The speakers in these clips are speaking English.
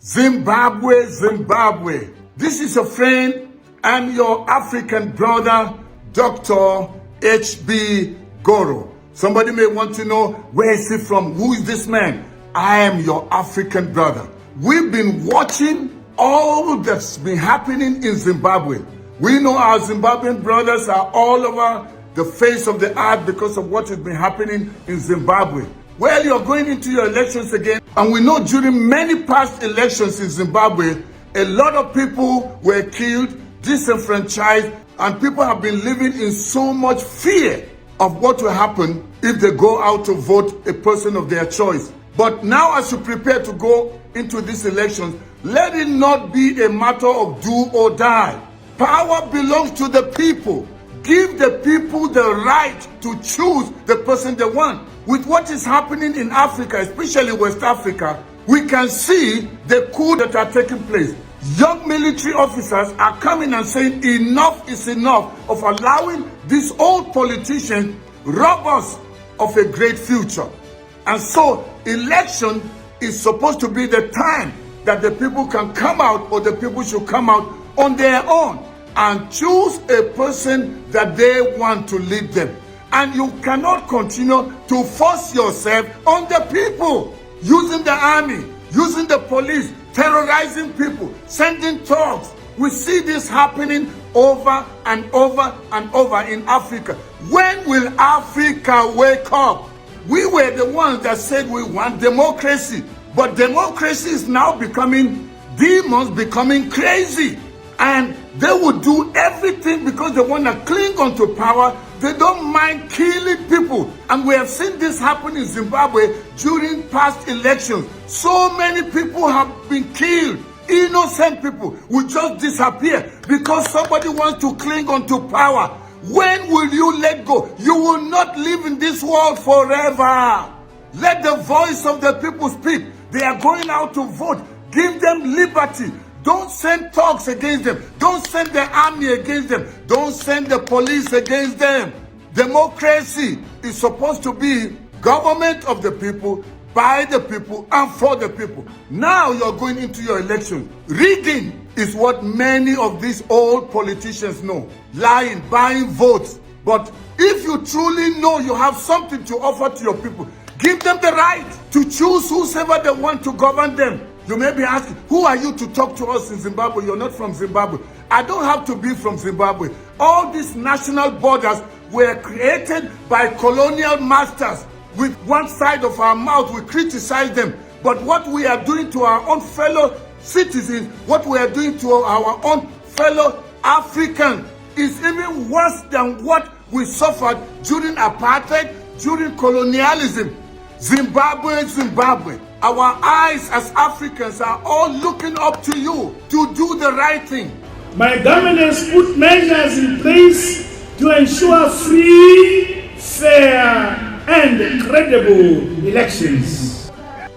Zimbabwe, Zimbabwe. This is a friend and your African brother, Dr. H.B. Goro. Somebody may want to know, where is he from? Who is this man? I am your African brother. We've been watching all that's been happening in Zimbabwe. We know our Zimbabwean brothers are all over the face of the earth because of what has been happening in Zimbabwe. Well, you're going into your elections again, and we know during many past elections in Zimbabwe, a lot of people were killed, disenfranchised, and people have been living in so much fear of what will happen if they go out to vote a person of their choice. But now, as you prepare to go into these elections, let it not be a matter of do or die. Power belongs to the people. Give the people the right to choose the person they want. With what is happening in Africa, especially West Africa, we can see the coup that are taking place. Young military officers are coming and saying enough is enough of allowing these old politicians rob us of a great future. And so election is supposed to be the time that the people can come out, or the people should come out on their own and choose a person that they want to lead them. And you cannot continue to force yourself on the people, using the army, using the police, terrorizing people, sending thugs. We see this happening over and over and over in Africa. When will Africa wake up? We were the ones that said we want democracy, but democracy is now becoming demons, becoming crazy. And they will do everything because they want to cling on to power. They don't mind killing people. And we have seen this happen in Zimbabwe during past elections. So many people have been killed. Innocent people will just disappear because somebody wants to cling on to power. When will you let go? You will not live in this world forever. Let the voice of the people speak. They are going out to vote. Give them liberty. Don't send thugs against them. Don't send the army against them. Don't send the police against them. Democracy is supposed to be government of the people, by the people, and for the people. Now you're going into your election. Rigging is what many of these old politicians know. Lying, buying votes. But if you truly know you have something to offer to your people, give them the right to choose whosoever they want to govern them. You may be asking, who are you to talk to us in Zimbabwe? You're not from Zimbabwe. I don't have to be from Zimbabwe. All these national borders were created by colonial masters. With one side of our mouth, we criticize them. But what we are doing to our own fellow citizens, what we are doing to our own fellow Africans, is even worse than what we suffered during apartheid, during colonialism. Zimbabwe, Zimbabwe. Our eyes as Africans are all looking up to you to do the right thing. My government has put measures in place to ensure free, fair, and credible elections.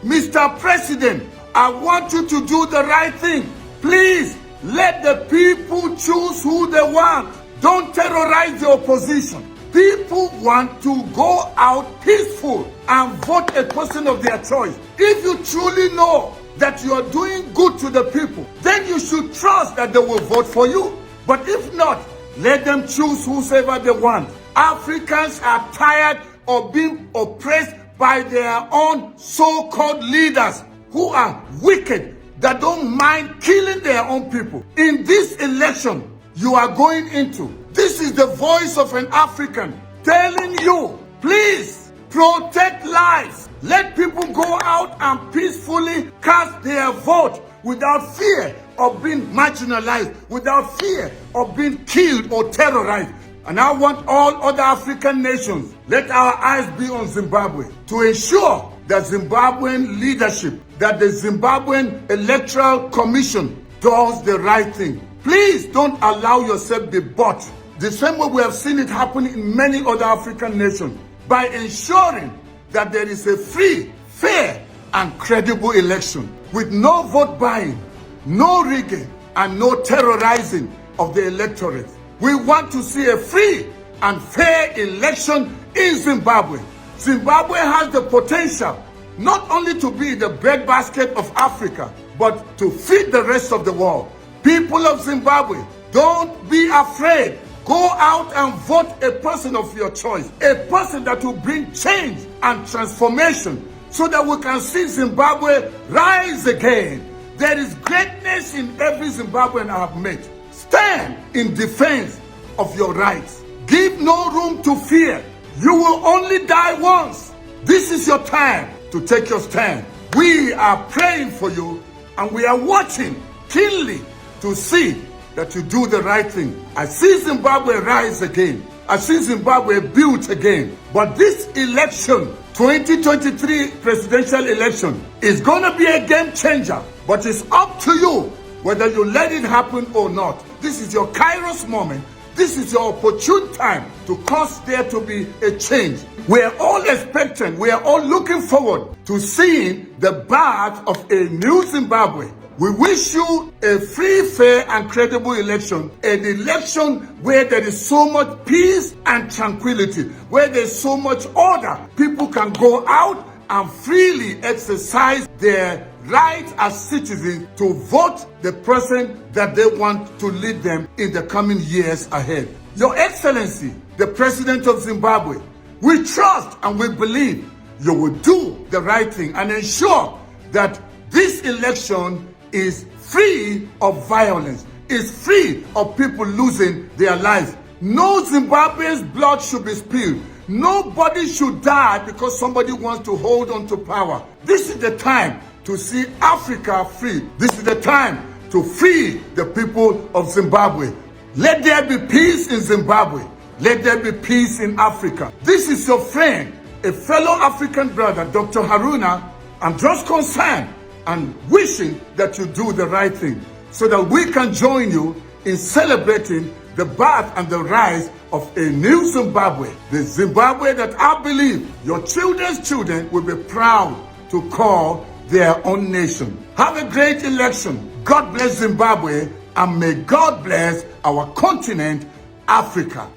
Mr. President, I want you to do the right thing. Please, let the people choose who they want. Don't terrorize the opposition. People want to go out peaceful and vote a person of their choice. If you truly know that you are doing good to the people, then you should trust that they will vote for you. But if not, let them choose whosoever they want. Africans are tired of being oppressed by their own so-called leaders who are wicked, that don't mind killing their own people. In this election you are going into, this is the voice of an African telling you, please protect lives. Let people go out and peacefully cast their vote without fear of being marginalized, without fear of being killed or terrorized. And I want all other African nations, let our eyes be on Zimbabwe to ensure that Zimbabwean leadership, that the Zimbabwean Electoral Commission does the right thing. Please don't allow yourself to be bought. The same way we have seen it happen in many other African nations, by ensuring that there is a free, fair, and credible election with no vote buying, no rigging, and no terrorizing of the electorate. We want to see a free and fair election in Zimbabwe. Zimbabwe has the potential not only to be the breadbasket of Africa, but to feed the rest of the world. People of Zimbabwe, don't be afraid. Go out and vote a person of your choice, a person that will bring change and transformation so that we can see Zimbabwe rise again. There is greatness in every Zimbabwean I have met. Stand in defense of your rights. Give no room to fear. You will only die once. This is your time to take your stand. We are praying for you and we are watching keenly to see that you do the right thing. I see Zimbabwe rise again. I see Zimbabwe built again. But this election, 2023 presidential election, is going to be a game changer. But it's up to you whether you let it happen or not. This is your Kairos moment. This is your opportune time to cause there to be a change. We are all expectant. We are all looking forward to seeing the birth of a new Zimbabwe. We wish you a free, fair, and credible election. An election where there is so much peace and tranquility, where there's so much order. People can go out and freely exercise their right as citizens to vote the person that they want to lead them in the coming years ahead. Your Excellency, the President of Zimbabwe, we trust and we believe you will do the right thing and ensure that this election is free of violence, is free of people losing their lives. No Zimbabwean's blood should be spilled. Nobody should die because somebody wants to hold on to power. This is the time to see Africa free. This is the time to free the people of Zimbabwe. Let there be peace in Zimbabwe. Let there be peace in Africa. This is your friend, a fellow African brother, Dr. Haruna. I'm just concerned and wishing that you do the right thing so that we can join you in celebrating the birth and the rise of a new Zimbabwe. The Zimbabwe that I believe your children's children will be proud to call their own nation. Have a great election. God bless Zimbabwe and may God bless our continent, Africa.